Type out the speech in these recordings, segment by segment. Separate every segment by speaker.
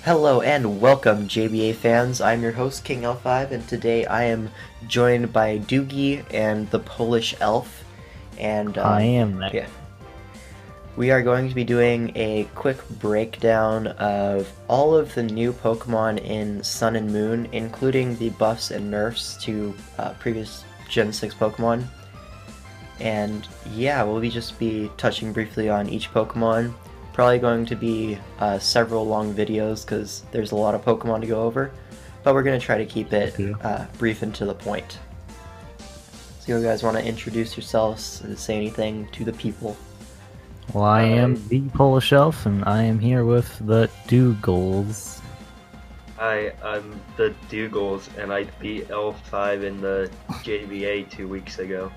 Speaker 1: Hello and welcome, JBA fans. I'm your host, King L5, and today I am joined by Doogie and the Polish Elf. And
Speaker 2: I am that.
Speaker 1: yeah, we are going to be doing a quick breakdown of all of the new Pokemon in Sun and Moon, including the buffs and nerfs to previous Gen 6 Pokemon. And yeah, we'll just be touching briefly on each Pokemon. Probably going to be several long videos because there's a lot of Pokemon to go over, but we're going to try to keep it brief and to the point. So you guys want to introduce yourselves and say anything to the people?
Speaker 2: Well, I am the Polish Elf, and I am here with the Dougals.
Speaker 3: Hi, I'm the Dougals, and I beat L5 in the JVA 2 weeks ago.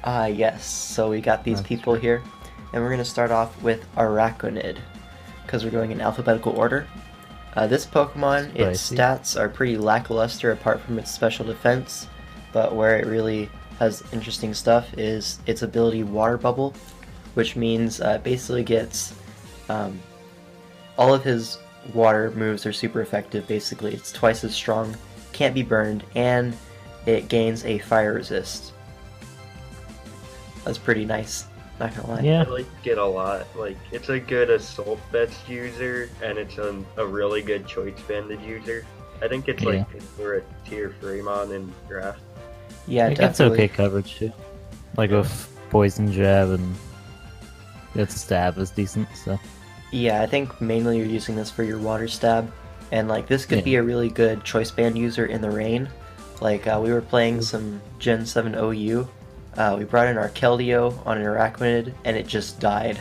Speaker 1: Yes, so we got these people here, and we're going to start off with Araquanid, because we're going in alphabetical order. This Pokemon, its stats are pretty lackluster apart from its special defense, but where it really has interesting stuff is its ability Water Bubble, which means basically gets all of his water moves are super effective. Basically, it's twice as strong, can't be burned, and it gains a fire resist. That's pretty nice, not gonna lie.
Speaker 2: Yeah.
Speaker 3: I like it a lot. Like, it's a good Assault Vest user, and it's a really good Choice Banded user. I think it's like good for a tier 3 mon in draft.
Speaker 1: Yeah,
Speaker 2: it
Speaker 1: definitely.
Speaker 2: gets okay coverage too. Like with Poison Jab, and its stab is decent, so.
Speaker 1: Yeah, I think mainly you're using this for your Water Stab, and like this could be a really good Choice Band user in the rain. Like we were playing some Gen 7 OU. We brought in our Keldeo on an Araquanid, and it just died.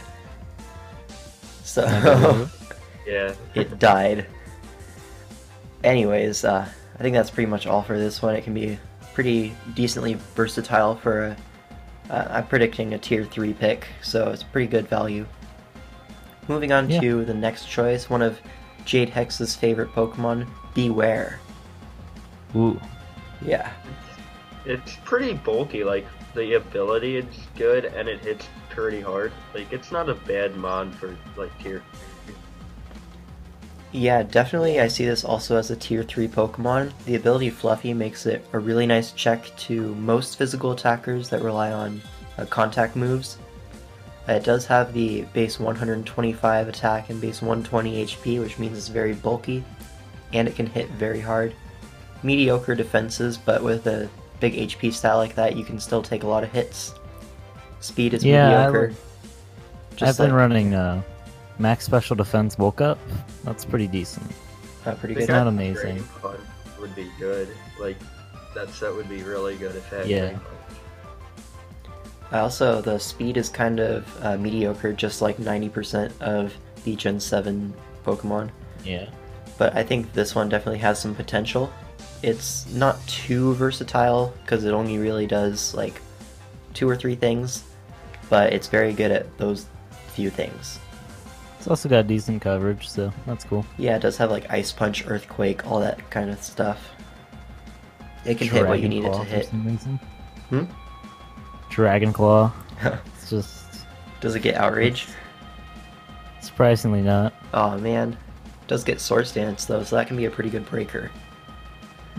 Speaker 1: So
Speaker 3: yeah,
Speaker 1: it died. Anyways, I think that's pretty much all for this one. It can be pretty decently versatile for I'm predicting a tier 3 pick, so it's pretty good value. Moving on to the next choice, one of Jade Hex's favorite Pokemon, Beware.
Speaker 2: Ooh.
Speaker 1: Yeah.
Speaker 3: It's pretty bulky. Like, the ability is good, and it hits pretty hard. Like, it's not a bad mon for, like, tier 3.
Speaker 1: Yeah, definitely I see this also as a tier 3 Pokemon. The ability Fluffy makes it a really nice check to most physical attackers that rely on contact moves. It does have the base 125 attack and base 120 HP, which means it's very bulky, and it can hit very hard. Mediocre defenses, but with a big HP stat like that, you can still take a lot of hits. Speed is mediocre.
Speaker 2: I've been running max special defense bulk up. That's pretty decent.
Speaker 1: Pretty good.
Speaker 2: It's not amazing.
Speaker 3: Would be good. Like, that set would be really good if it had
Speaker 1: Also, the speed is kind of mediocre, just like 90% of the Gen 7 Pokemon.
Speaker 2: Yeah.
Speaker 1: But I think this one definitely has some potential. It's not too versatile, because it only really does like 2 or 3 things, but it's very good at those few things.
Speaker 2: It's also got decent coverage, so that's cool.
Speaker 1: Yeah, it does have like Ice Punch, Earthquake, all that kind of stuff. It can hit what you need it to hit.
Speaker 2: Dragon Claw. It's just...
Speaker 1: Does it get Outrage?
Speaker 2: Surprisingly not.
Speaker 1: Oh man. It does get Swords Dance though, so that can be a pretty good breaker.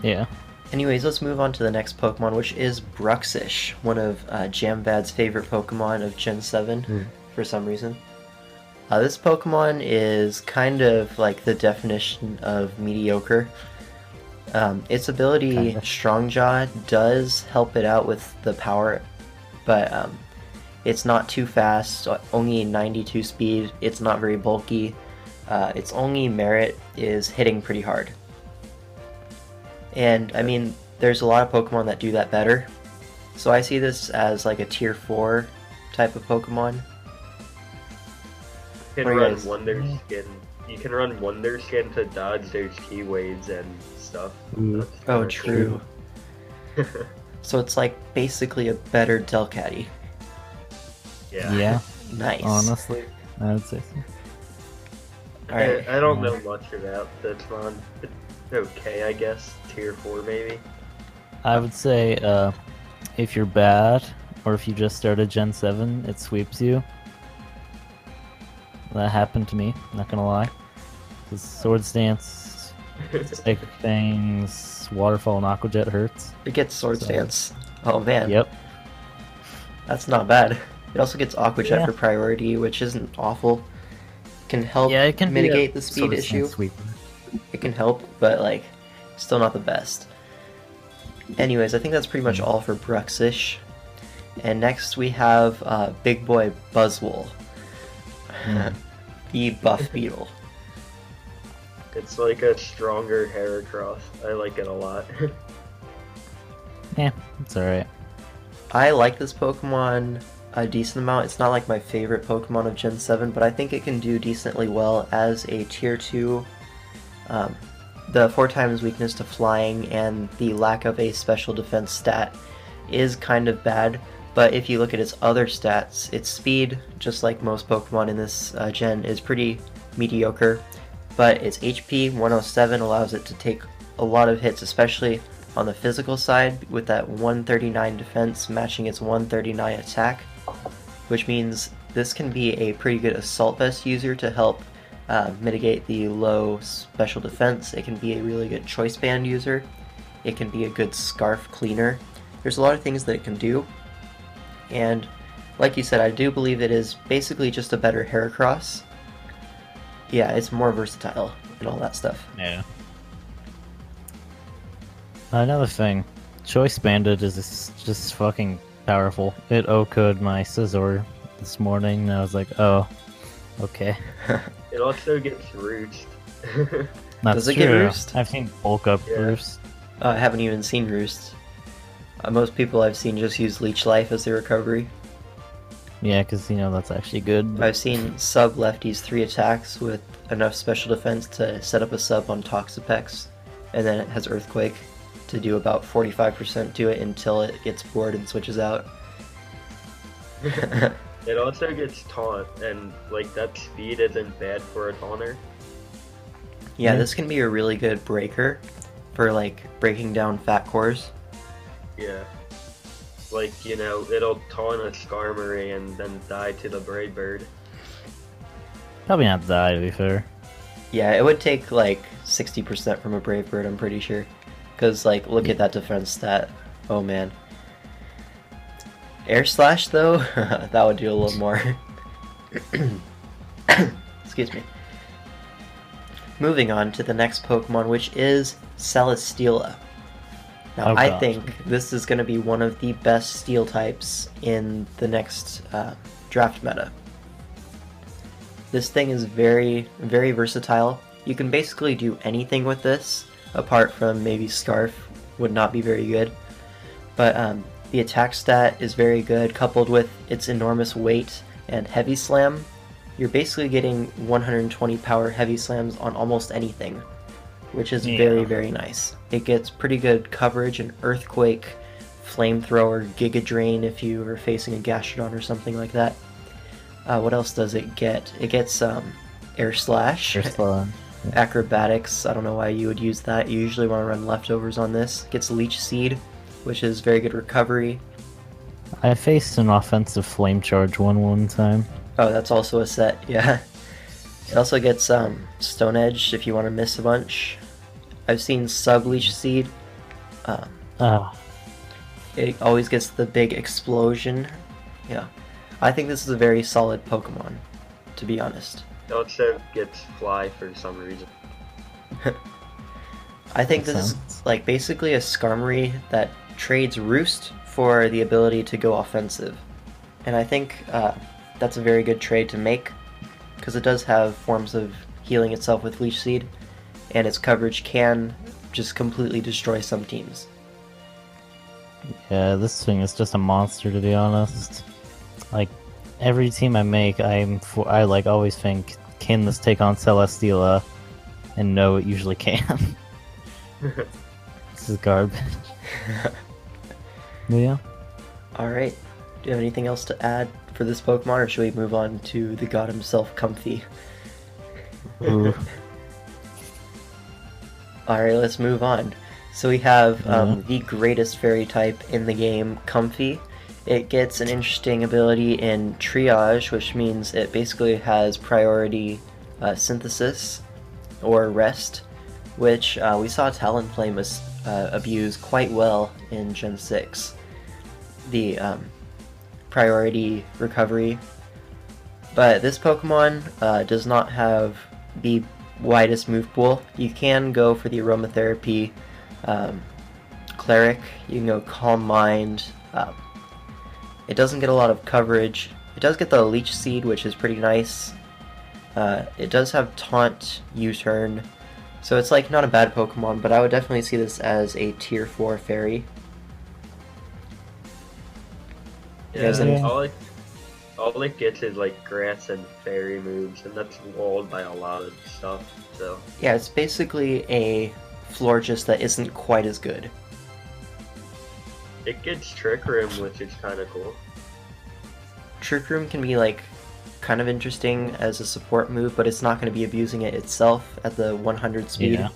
Speaker 2: Yeah.
Speaker 1: Anyways, let's move on to the next Pokemon, which is Bruxish, one of Jamvad's favorite Pokemon of Gen 7 for some reason. This Pokemon is kind of like the definition of mediocre. Its ability Strong Jaw does help it out with the power, but it's not too fast, only 92 speed, it's not very bulky. Its only merit is hitting pretty hard. And I mean, there's a lot of Pokemon that do that better. So I see this as like a tier 4 type of Pokemon.
Speaker 3: You can run Wonder Skin. You can run Wonder Skin to dodge those key waves and stuff.
Speaker 1: Oh, true. So it's like basically a better Delcatty.
Speaker 2: Yeah.
Speaker 1: Nice.
Speaker 2: Honestly, I would say so.
Speaker 3: Alright. I don't know much about this one. It's okay, I guess. Tier 4 maybe.
Speaker 2: I would say if you're bad, or if you just started Gen 7, it sweeps you. That happened to me, not gonna lie. Because Sword Stance, Psychic Fangs, Waterfall, and Aqua Jet hurts.
Speaker 1: It gets Sword Stance. Oh man.
Speaker 2: Yep.
Speaker 1: That's not bad. It also gets Aqua Jet
Speaker 2: Yeah.
Speaker 1: for priority, which isn't awful. Can help
Speaker 2: It can
Speaker 1: mitigate
Speaker 2: be
Speaker 1: the speed issue.
Speaker 2: Sweeper.
Speaker 1: It can help, but like, still not the best. Anyways, I think that's pretty much all for Bruxish. And next we have Big Boy Buzzwole, the Buff Beetle.
Speaker 3: It's like a stronger Heracross. I like it a lot.
Speaker 2: Yeah, it's alright.
Speaker 1: I like this Pokemon a decent amount. It's not like my favorite Pokemon of Gen 7, but I think it can do decently well as a Tier 2. The 4 times weakness to flying and the lack of a special defense stat is kind of bad, but if you look at its other stats, its speed, just like most Pokemon in this gen, is pretty mediocre, but its HP 107 allows it to take a lot of hits, especially on the physical side, with that 139 defense matching its 139 attack, which means this can be a pretty good Assault Vest user to help mitigate the low special defense. It can be a really good Choice Band user. It can be a good Scarf cleaner. There's a lot of things that it can do, and like you said, I do believe it is basically just a better Heracross. Yeah, it's more versatile and all that stuff.
Speaker 2: Yeah. Another thing, Choice Banded is just fucking powerful. It OHKO'd my Scizor this morning, and I was like, oh, okay.
Speaker 3: It also gets Roost.
Speaker 2: That's
Speaker 1: Does it
Speaker 2: true.
Speaker 1: get Roost?
Speaker 2: I've seen bulk up
Speaker 3: Yeah.
Speaker 2: Roost.
Speaker 1: I haven't even seen Roost. Most people I've seen just use Leech Life as their recovery.
Speaker 2: Yeah, because, you know, that's actually good.
Speaker 1: I've seen sub lefties 3 attacks with enough special defense to set up a sub on Toxapex, and then it has Earthquake to do about 45% to it until it gets bored and switches out.
Speaker 3: It also gets Taunt, and like that speed isn't bad for a Taunter.
Speaker 1: Yeah, this can be a really good breaker for like breaking down fat cores.
Speaker 3: Yeah. Like, you know, it'll taunt a Skarmory and then die to the Brave Bird.
Speaker 2: Probably not die, to be fair.
Speaker 1: Yeah, it would take like 60% from a Brave Bird, I'm pretty sure. Because, like, look at that defense stat. Oh man. Air Slash, though, that would do a little more. Excuse me. Moving on to the next Pokemon, which is Celesteela. Now,
Speaker 2: Oh,
Speaker 1: I
Speaker 2: gosh.
Speaker 1: think this is going to be one of the best Steel types in the next draft meta. This thing is very, very versatile. You can basically do anything with this, apart from maybe Scarf would not be very good. But the attack stat is very good, coupled with its enormous weight and Heavy Slam. You're basically getting 120 power Heavy Slams on almost anything, which is very, very nice. It gets pretty good coverage and Earthquake, Flamethrower, Giga Drain if you are facing a Gastrodon or something like that. What else does it get? It gets Air Slash, Acrobatics. I don't know why you would use that. You usually want to run Leftovers on this. It gets Leech Seed, which is very good recovery.
Speaker 2: I faced an offensive Flame Charge one time.
Speaker 1: Oh, that's also a set, yeah. It also gets Stone Edge if you want to miss a bunch. I've seen Sub Leech Seed. It always gets the big explosion. Yeah. I think this is a very solid Pokemon, to be honest.
Speaker 3: It also gets Fly for some reason.
Speaker 1: I think this is like basically a Skarmory that trades Roost for the ability to go offensive. And I think that's a very good trade to make, because it does have forms of healing itself with Leech Seed, and its coverage can just completely destroy some teams.
Speaker 2: Yeah, this thing is just a monster, to be honest. Like, every team I make, I like always think, can this take on Celesteela? And no, it usually can. This is garbage. But yeah.
Speaker 1: Alright, do you have anything else to add for this Pokemon, or should we move on to the god himself, Comfy?
Speaker 2: Ooh.
Speaker 1: Alright, let's move on. So we have the greatest fairy type in the game, Comfy. It gets an interesting ability in Triage, which means it basically has priority synthesis, or Rest, which we saw Talonflame abuse quite well in Gen 6. The priority recovery. But this Pokemon does not have the widest move pool. You can go for the Aromatherapy Cleric, you can go Calm Mind. It doesn't get a lot of coverage. It does get the Leech Seed, which is pretty nice. It does have Taunt, U-Turn, so it's like not a bad Pokemon, but I would definitely see this as a Tier 4 Fairy.
Speaker 3: Yeah, all it gets is like grass and fairy moves, and that's walled by a lot of stuff, so...
Speaker 1: Yeah, it's basically a Florges that isn't quite as good.
Speaker 3: It gets Trick Room, which is kind of cool.
Speaker 1: Trick Room can be like kind of interesting as a support move, but it's not going to be abusing it itself at the 100 speed.
Speaker 2: Yeah.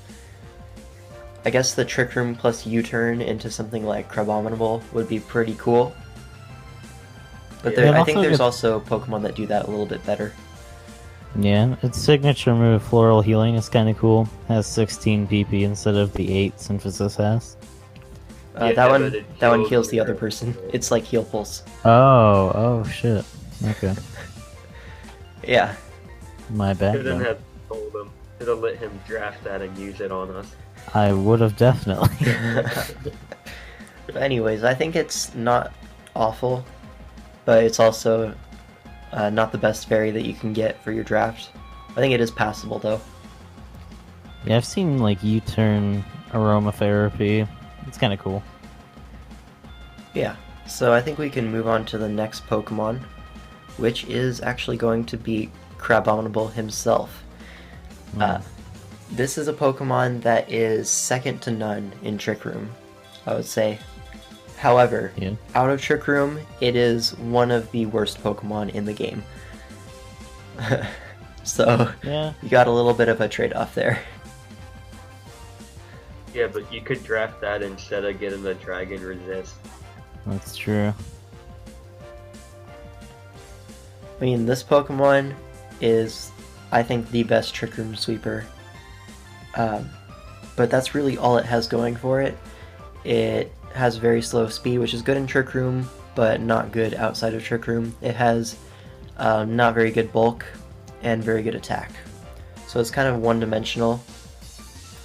Speaker 1: I guess the Trick Room plus U-Turn into something like Crabominable would be pretty cool. But I think there's also Pokemon that do that a little bit better.
Speaker 2: Yeah, its signature move, Floral Healing, is kind of cool. Has 16 PP instead of the 8 Synthesis has.
Speaker 1: That one heals the other person. It's like Heal Pulse.
Speaker 2: Oh shit. Okay.
Speaker 1: Yeah.
Speaker 2: My bad.
Speaker 3: Couldn't have told him. Could have let him draft that and use it on us.
Speaker 2: I would have definitely.
Speaker 1: But anyways, I think it's not awful, but it's also not the best fairy that you can get for your draft. I think it is passable though.
Speaker 2: Yeah, I've seen like U-Turn Aromatherapy. It's kind of cool.
Speaker 1: Yeah, so I think we can move on to the next Pokemon, which is actually going to be Crabominable himself. This is a Pokemon that is second to none in Trick Room, I would say. However, out of Trick Room, it is one of the worst Pokemon in the game. So, you got a little bit of a trade-off there.
Speaker 3: Yeah, but you could draft that instead of getting the Dragon Resist.
Speaker 2: That's true.
Speaker 1: I mean, this Pokemon is, I think, the best Trick Room sweeper. But that's really all it has going for it. It has very slow speed, which is good in Trick Room, but not good outside of Trick Room. It has not very good bulk and very good attack. So it's kind of one-dimensional,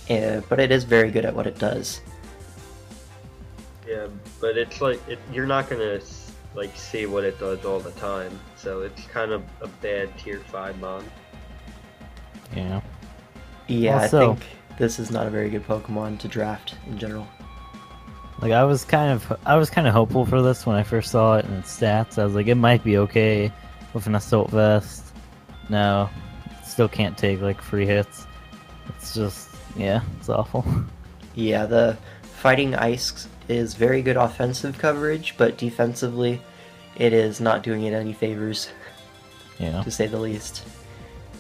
Speaker 1: but it is very good at what it does.
Speaker 3: Yeah, but it's like, you're not gonna like see what it does all the time, so it's kind of a bad Tier 5 mon.
Speaker 2: Yeah.
Speaker 1: Yeah,
Speaker 2: Also,
Speaker 1: I think this is not a very good Pokemon to draft in general.
Speaker 2: Like I was kind of hopeful for this when I first saw it in its stats. I was like, it might be okay with an Assault Vest. No, still can't take like free hits. It's just, yeah, it's awful.
Speaker 1: Yeah, the Fighting Ice is very good offensive coverage, but defensively, it is not doing it any favors, to say the least.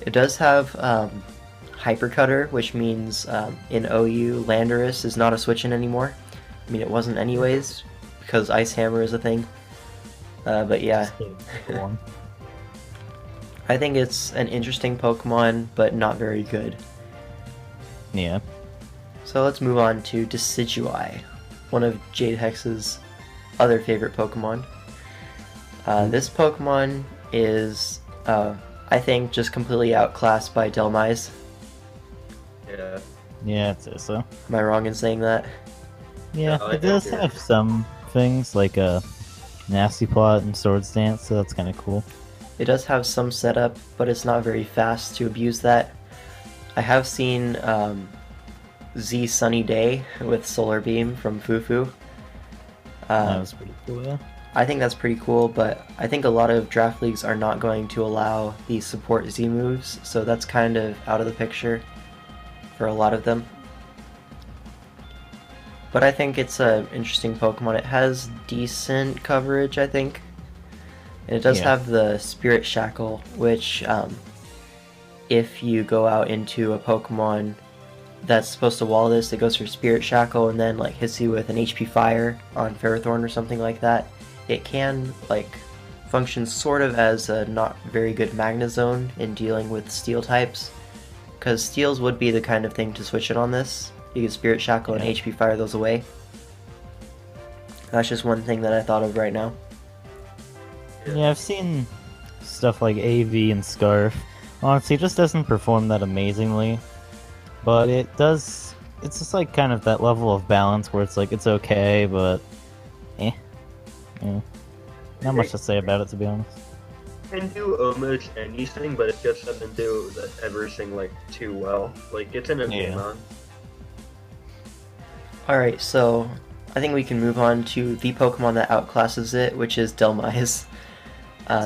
Speaker 1: It does have Hyper Cutter, which means in OU, Landorus is not a switch-in anymore. I mean, it wasn't anyways, because Ice Hammer is a thing. But yeah. I think it's an interesting Pokemon, but not very good.
Speaker 2: Yeah.
Speaker 1: So let's move on to Decidueye, one of Jade Hex's other favorite Pokemon. This Pokemon is, I think, just completely outclassed by Delmise.
Speaker 3: Yeah.
Speaker 2: Yeah, I'd say so.
Speaker 1: Am I wrong in saying that?
Speaker 2: Yeah,
Speaker 3: No,
Speaker 2: it does have some things, like a Nasty Plot and Swords Dance, so that's kind of cool.
Speaker 1: It does have some setup, but it's not very fast to abuse that. I have seen Z Sunny Day with Solar Beam from Fufu.
Speaker 2: That was pretty cool, yeah.
Speaker 1: I think that's pretty cool, but I think a lot of draft leagues are not going to allow the support Z moves, so that's kind of out of the picture for a lot of them. But I think it's an interesting Pokemon. It has decent coverage, I think. And it does have the Spirit Shackle, which if you go out into a Pokemon that's supposed to wall this, it goes for Spirit Shackle and then like hits you with an HP Fire on Ferrothorn or something like that. It can like function sort of as a not very good Magnezone in dealing with Steel types. because steals would be the kind of thing to switch it on this. You can Spirit Shackle and HP fire those away. That's just one thing that I thought of right now.
Speaker 2: Yeah, I've seen stuff like AV and Scarf. Honestly, it just doesn't perform that amazingly. But it does... It's just like kind of that level of balance where it's like, it's okay, but... Yeah. Not much to say about it, to be honest.
Speaker 3: Can do almost anything, but it just doesn't do everything like too well. Like it's an Pokemon.
Speaker 1: Alright, so I think we can move on to the Pokemon that outclasses it, which is Delmise.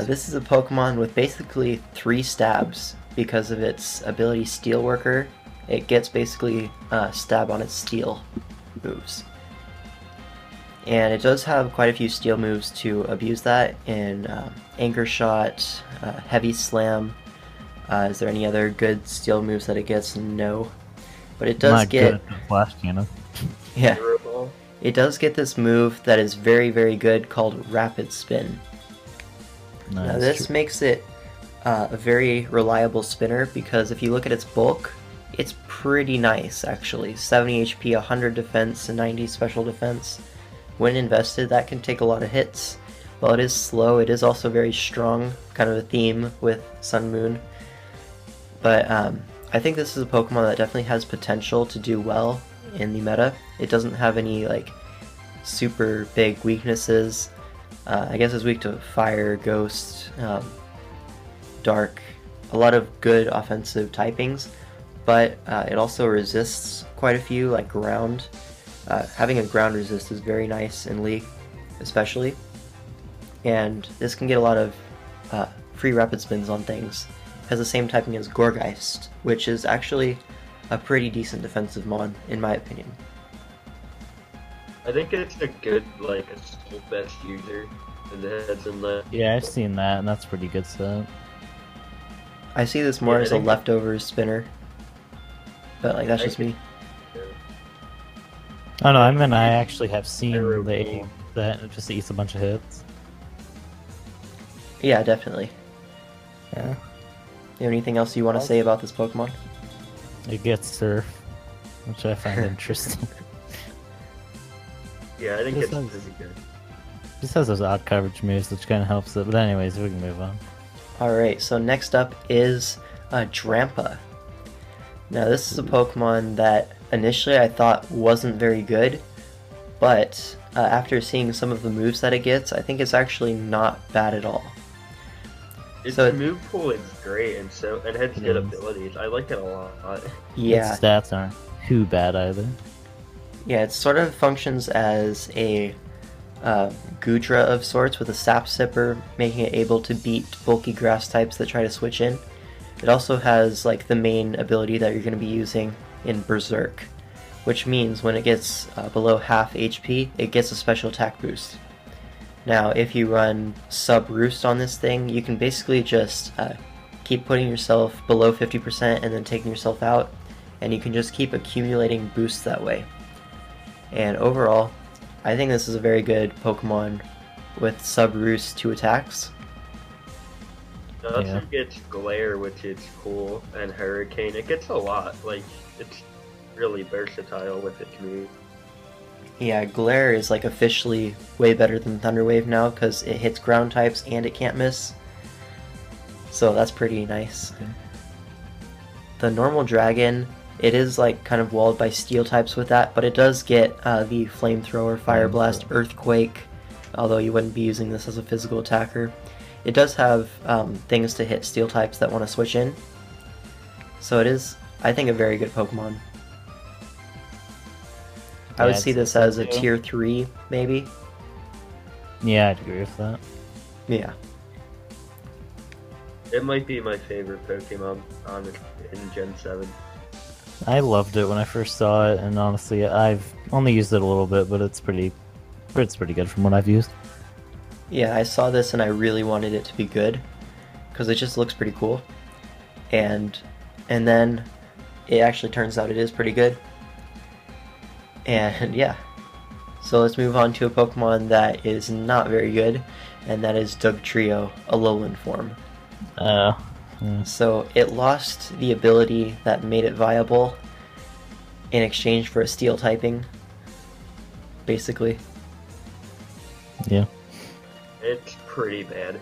Speaker 1: This is a Pokemon with basically 3 stabs because of its ability Steelworker. It gets basically stab on its steel moves. And it does have quite a few steel moves to abuse that in Anchor Shot, Heavy Slam. Is there any other good steel moves that it gets? No. But it does
Speaker 2: Not
Speaker 1: get...
Speaker 2: good at the Flash Cannon.
Speaker 1: Yeah. It does get this move that is very, very good called Rapid Spin.
Speaker 2: No,
Speaker 1: Now this makes it a very reliable spinner because if you look at its bulk, it's pretty nice actually. 70 HP, 100 defense, and 90 special defense. When invested, that can take a lot of hits. While it is slow, it is also very strong, kind of a theme with Sun Moon. But I think this is a Pokemon that definitely has potential to do well in the meta. It doesn't have any like super big weaknesses. I guess it's weak to Fire, Ghost, Dark, a lot of good offensive typings, but it also resists quite a few, like Ground. Having a ground resist is very nice in League, especially. And this can get a lot of free rapid spins on things. It has the same typing as Gourgeist, which is actually a pretty decent defensive mon, in my opinion.
Speaker 3: I think it's a good, like, a soul best user in the heads and left.
Speaker 2: Yeah, I've seen that, and that's pretty good set.
Speaker 1: I see this more as a leftovers spinner, but like that's just me.
Speaker 2: Oh no, I mean I actually have seen that it just eats a bunch of hits.
Speaker 1: Yeah, definitely.
Speaker 2: Yeah.
Speaker 1: You have anything else you want to say about this Pokemon?
Speaker 2: It gets Surf, which I find interesting.
Speaker 3: Yeah, I think it's pretty good.
Speaker 2: It just has those odd coverage moves, which kind of helps it. But anyways, we can move on.
Speaker 1: Alright, so next up is Drampa. Now this is a Pokemon that initially I thought wasn't very good, but after seeing some of the moves that it gets, I think it's actually not bad at all.
Speaker 3: Its move pool is great, and it has good abilities. I like it a lot.
Speaker 1: Yeah.
Speaker 2: Its stats aren't too bad either.
Speaker 1: Yeah, it sort of functions as a Gudra of sorts with a Sap Sipper, making it able to beat bulky grass types that try to switch in. It also has like the main ability that you're going to be using in Berserk, which means when it gets below half HP, it gets a special attack boost. Now, if you run Sub Roost on this thing, you can basically just keep putting yourself below 50% and then taking yourself out, and you can just keep accumulating boosts that way. And overall, I think this is a very good Pokemon with Sub Roost 2 attacks.
Speaker 3: It also gets Glare, which is cool, and Hurricane. It gets a lot. Like, it's really versatile with its move.
Speaker 1: Yeah, Glare is like officially way better than Thunder Wave now because it hits ground types and it can't miss. So that's pretty nice.
Speaker 2: Okay.
Speaker 1: The normal dragon, it is like kind of walled by steel types with that, but it does get the Flamethrower, Fire Blast, Earthquake, although you wouldn't be using this as a physical attacker. It does have things to hit steel types that want to switch in. So it is, I think, a very good Pokemon. I would see this as a tier 3, maybe.
Speaker 2: Yeah, I'd agree with that.
Speaker 1: Yeah.
Speaker 3: It might be my favorite Pokemon in Gen 7.
Speaker 2: I loved it when I first saw it, and honestly, I've only used it a little bit, but it's pretty good from what I've used.
Speaker 1: Yeah, I saw this and I really wanted it to be good, because it just looks pretty cool. And then it actually turns out it is pretty good. And yeah, so let's move on to a Pokemon that is not very good, and that is Dugtrio, a Alolan form. So it lost the ability that made it viable in exchange for a steel typing, basically.
Speaker 2: Yeah.
Speaker 3: It's pretty bad.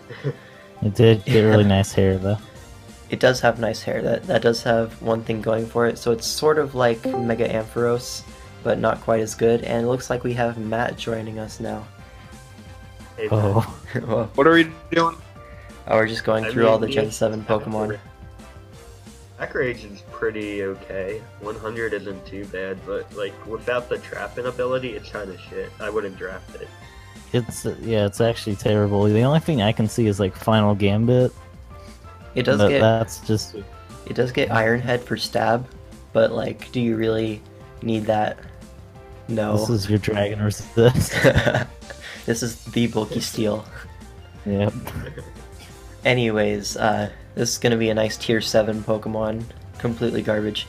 Speaker 2: It did get really nice hair though.
Speaker 1: It does have nice hair. That does have one thing going for it. So it's sort of like Mega Ampharos, but not quite as good. And it looks like we have Matt joining us now.
Speaker 3: Hey,
Speaker 2: Oh.
Speaker 1: Well,
Speaker 4: What are we doing?
Speaker 1: we're just going through all the Gen 7 Pokemon.
Speaker 3: Rage is pretty okay. 100 isn't too bad, but like without the trapping ability, it's kind of shit. I wouldn't draft it.
Speaker 2: It's actually terrible. The only thing I can see is like Final Gambit.
Speaker 1: It does
Speaker 2: But
Speaker 1: get
Speaker 2: that's just
Speaker 1: it does get Iron Head for stab, but like, do you really need that? No.
Speaker 2: this is your Dragon Resist.
Speaker 1: This is the bulky steel.
Speaker 2: Yep.
Speaker 1: Anyways, this is gonna be a nice tier 7 Pokemon. Completely garbage.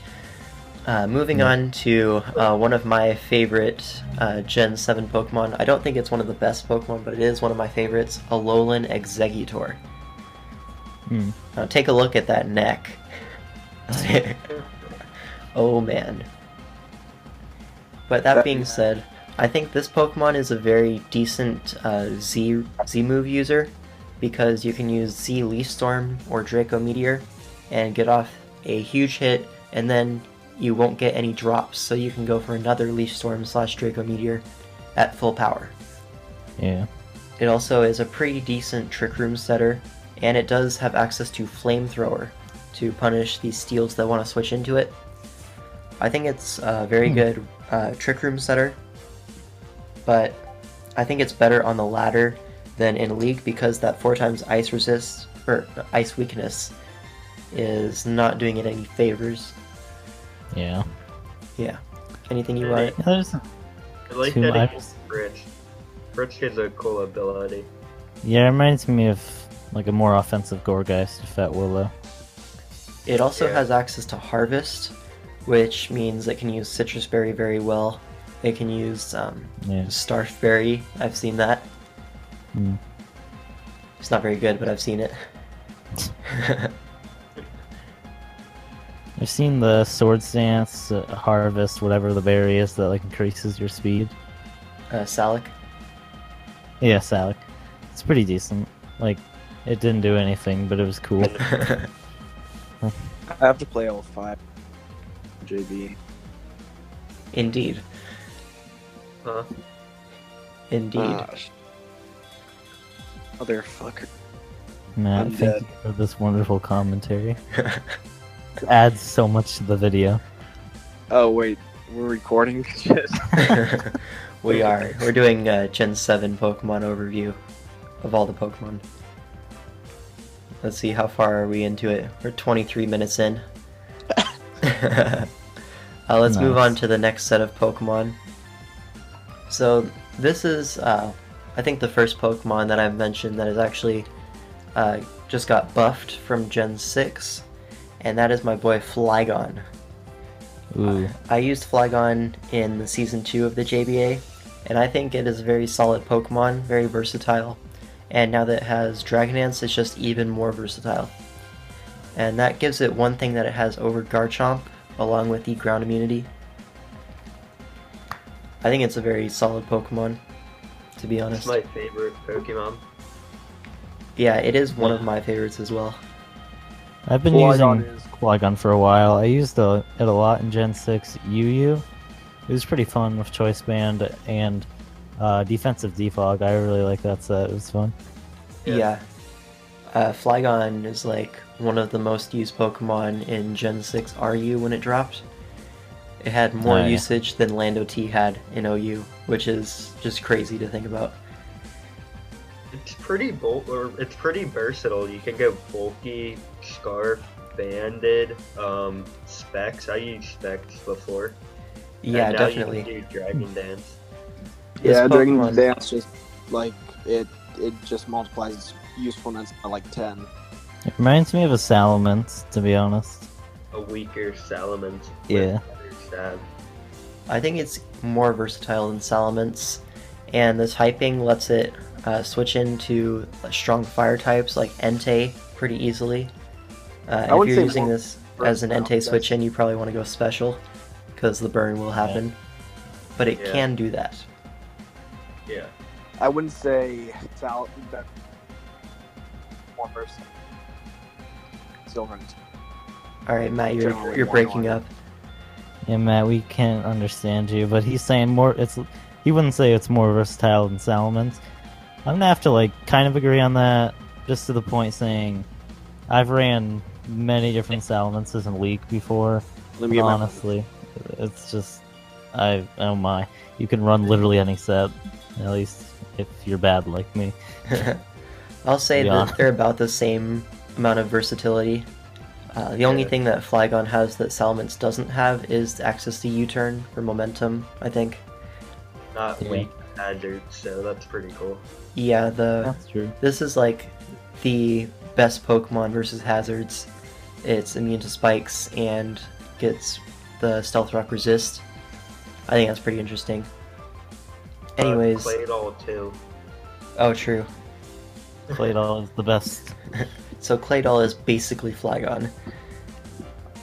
Speaker 1: Moving on to one of my favorite Gen 7 Pokemon. I don't think it's one of the best Pokemon, but it is one of my favorites. Alolan Exeggutor. Now take a look at that neck. Oh man. But that being said, I think this Pokemon is a very decent Z move user, because you can use Z Leaf Storm or Draco Meteor and get off a huge hit, and then you won't get any drops, so you can go for another Leaf Storm / Draco Meteor at full power.
Speaker 2: Yeah.
Speaker 1: It also is a pretty decent Trick Room setter, and it does have access to Flamethrower to punish these steels that want to switch into it. I think it's a very good Trick Room setter, but I think it's better on the ladder than in League, because that 4x ice resist, or ice weakness, is not doing it any favors.
Speaker 2: Yeah.
Speaker 1: Yeah. Anything you want?
Speaker 2: There's
Speaker 3: I like
Speaker 2: Too
Speaker 3: that
Speaker 2: much.
Speaker 3: it gets Fritz. Fritz is a cool ability.
Speaker 2: Yeah, it reminds me of like a more offensive Gourgeist, Fat Willow.
Speaker 1: It also
Speaker 3: Yeah.
Speaker 1: has access to Harvest, which means it can use Citrus Berry very well. It can use Starf Berry. I've seen that. It's not very good, but I've seen it.
Speaker 2: I've seen the Swords Dance, Harvest, whatever the berry is that like increases your speed.
Speaker 1: Salic.
Speaker 2: Yeah, Salic. It's pretty decent. Like, it didn't do anything, but it was cool.
Speaker 4: I have to play all 5. JB.
Speaker 1: Indeed.
Speaker 3: Huh?
Speaker 1: Indeed.
Speaker 4: Motherfucker.
Speaker 2: Matt,
Speaker 4: I'm
Speaker 2: thank
Speaker 4: dead.
Speaker 2: you for this wonderful commentary. It adds so much to the video.
Speaker 4: Oh wait, we're recording? Shit.
Speaker 1: We are. We're doing Gen 7 Pokemon overview of all the Pokemon. Let's see, how far are we into it? We're 23 minutes in. Let's move on to the next set of Pokemon. So this is, I think, the first Pokemon that I've mentioned that is actually just got buffed from Gen 6, and that is my boy Flygon.
Speaker 2: Ooh.
Speaker 1: I used Flygon in the Season 2 of the JBA, and I think it is a very solid Pokemon, very versatile. And now that it has Dragon Dance, it's just even more versatile. And that gives it one thing that it has over Garchomp, along with the ground immunity. I think it's a very solid Pokemon, to be honest.
Speaker 3: It's my favorite Pokemon.
Speaker 1: Yeah, it is one of my favorites as well.
Speaker 2: I've been using Flygon for a while. I used it a lot in Gen 6 UU. It was pretty fun with Choice Band and Defensive Defog. I really like that set. It was fun.
Speaker 1: Yeah. Flygon is like one of the most used Pokemon in Gen 6 RU when it dropped. It had more usage than Lando T had in OU, which is just crazy to think about.
Speaker 3: It's pretty it's pretty versatile. You can go bulky, scarf, banded, specs. I used specs before.
Speaker 1: Yeah,
Speaker 3: and now
Speaker 1: definitely.
Speaker 3: You can do Dragon Dance.
Speaker 4: Yeah, Dragon
Speaker 1: Pokemon-
Speaker 4: Dance just like it just multiplies its usefulness by like 10.
Speaker 2: It reminds me of a Salamence, to be honest.
Speaker 3: A weaker Salamence.
Speaker 2: Yeah.
Speaker 3: With better stab.
Speaker 1: I think it's more versatile than Salamence, and the typing lets it switch into strong fire types like Entei pretty easily. If you're using this as an Entei switch in, you probably want to go special, because the burn will happen. But it can do that.
Speaker 3: Yeah.
Speaker 4: I wouldn't say Sal more versatile. Silver.
Speaker 1: Alright, Matt, you're breaking up.
Speaker 2: Yeah, Matt, we can't understand you, but he's saying more. He wouldn't say it's more versatile than Salamence. I'm gonna have to like kind of agree on that, just to the point saying I've ran many different Salamences in League before. Honestly, it's just oh my, you can run literally any set, at least if you're bad like me.
Speaker 1: I'll say that they're about the same amount of versatility. The only thing that Flygon has that Salamence doesn't have is access to U-turn for momentum, I think.
Speaker 3: Not weak hazard, so that's pretty cool.
Speaker 1: Yeah,
Speaker 2: that's true.
Speaker 1: This is like the best Pokemon versus hazards. It's immune to spikes and gets the Stealth Rock resist. I think that's pretty interesting. Anyways,
Speaker 3: Claydol too.
Speaker 1: Oh, true.
Speaker 2: Claydol is the best.
Speaker 1: So Claydol is basically Flygon.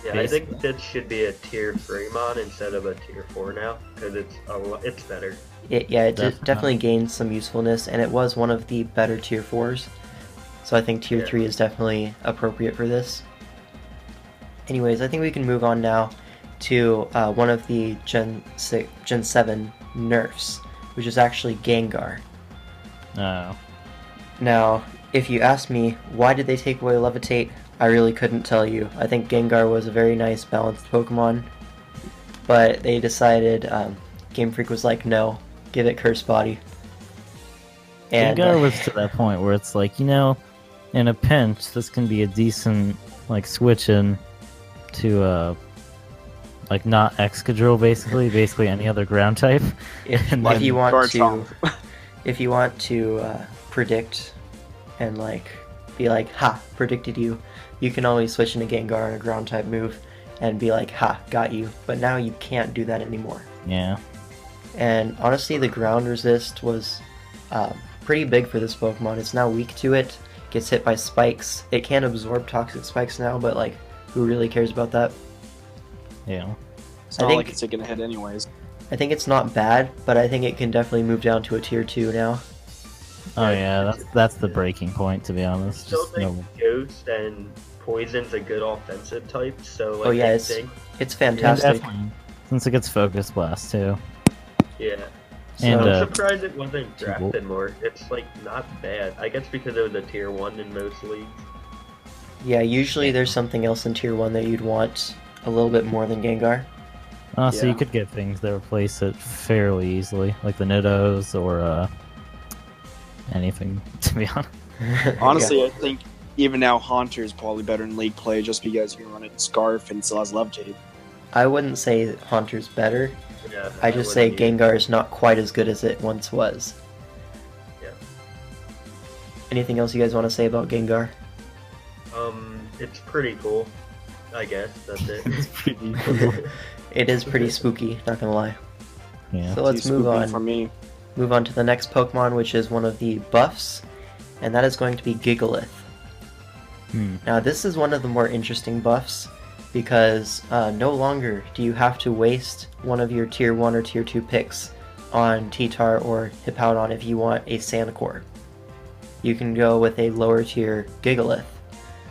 Speaker 3: Yeah, I think this should be a tier 3 mon instead of a tier 4 now, because it's better.
Speaker 1: It definitely gained some usefulness, and it was one of the better tier 4s. So I think tier 3 is definitely appropriate for this. Anyways, I think we can move on now to one of the Gen 7 nerfs, which is actually Gengar.
Speaker 2: Oh.
Speaker 1: Now, if you ask me, why did they take away Levitate? I really couldn't tell you. I think Gengar was a very nice, balanced Pokemon, but they decided, Game Freak was like, no, give it Curse Body. And
Speaker 2: Gengar was to that point where it's like, you know, in a pinch, this can be a decent, like, switch in to, like, not Excadrill, basically any other ground type.
Speaker 1: If you want to predict and, like, be like, ha, predicted you, you can always switch into Gengar on a ground type move and be like, ha, got you. But now you can't do that anymore.
Speaker 2: Yeah.
Speaker 1: And honestly, the ground resist was pretty big for this Pokemon. It's now weak to it, gets hit by spikes. It can absorb toxic spikes now, but like, who really cares about that?
Speaker 2: Yeah.
Speaker 4: It's not like it's taking a hit anyways.
Speaker 1: I think it's not bad, but I think it can definitely move down to a tier 2 now.
Speaker 2: Oh yeah, that's the breaking point, to be honest.
Speaker 3: I still think Ghost and Poison's a good offensive type, so like,
Speaker 1: it's fantastic.
Speaker 2: Yeah, since it gets Focus Blast too.
Speaker 3: Yeah.
Speaker 2: And,
Speaker 3: I'm surprised it wasn't drafted more. It's like not bad. I guess because it was a tier 1 in most leagues.
Speaker 1: Yeah, usually there's something else in tier 1 that you'd want a little bit more than Gengar.
Speaker 2: So you could get things that replace it fairly easily, like the Nidos or anything, to be honest.
Speaker 4: Honestly, I think even now Haunter is probably better in league play just because you can run it in Scarf and still has Levitate.
Speaker 1: I wouldn't say Haunter's better.
Speaker 3: Yeah,
Speaker 1: I just say Gengar is not quite as good as it once was.
Speaker 3: Yeah.
Speaker 1: Anything else you guys want to say about Gengar?
Speaker 3: It's pretty cool. I guess that's it.
Speaker 2: It's pretty cool.
Speaker 1: It is pretty spooky, not gonna lie.
Speaker 2: Yeah.
Speaker 1: So let's move on.
Speaker 4: For me.
Speaker 1: Move on to the next Pokemon, which is one of the buffs, and that is going to be Gigalith. Now this is one of the more interesting buffs, because no longer do you have to waste one of your tier 1 or tier 2 picks on T-Tar or Hippowdon if you want a Sandcore. You can go with a lower tier Gigalith,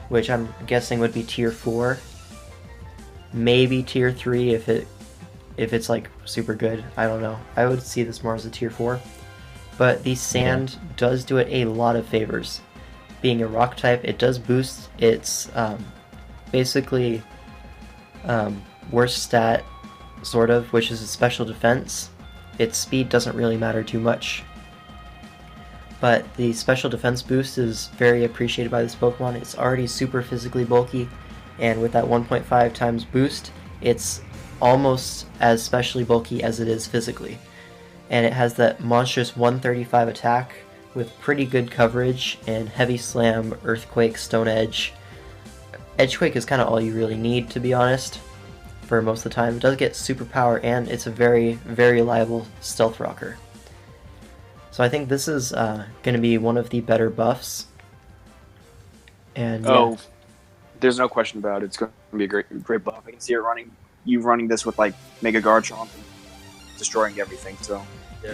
Speaker 1: which I'm guessing would be tier 4, maybe tier 3 if it's like super good. I don't know. I would see this more as a tier 4. But the sand does do it a lot of favors. Being a rock type, it does boost its basically worst stat, sort of, which is a special defense. Its speed doesn't really matter too much. But the special defense boost is very appreciated by this Pokemon. It's already super physically bulky, and with that 1.5 times boost, it's almost as specially bulky as it is physically. And it has that monstrous 135 attack with pretty good coverage and heavy slam, earthquake, stone edge. Edgequake is kind of all you really need, to be honest, for most of the time. It does get superpower, and it's a very, very reliable stealth rocker. So I think this is going to be one of the better buffs. And
Speaker 4: there's no question about it. It's going to be a great buff. I can see it running this with like Mega Garchomp and destroying everything. So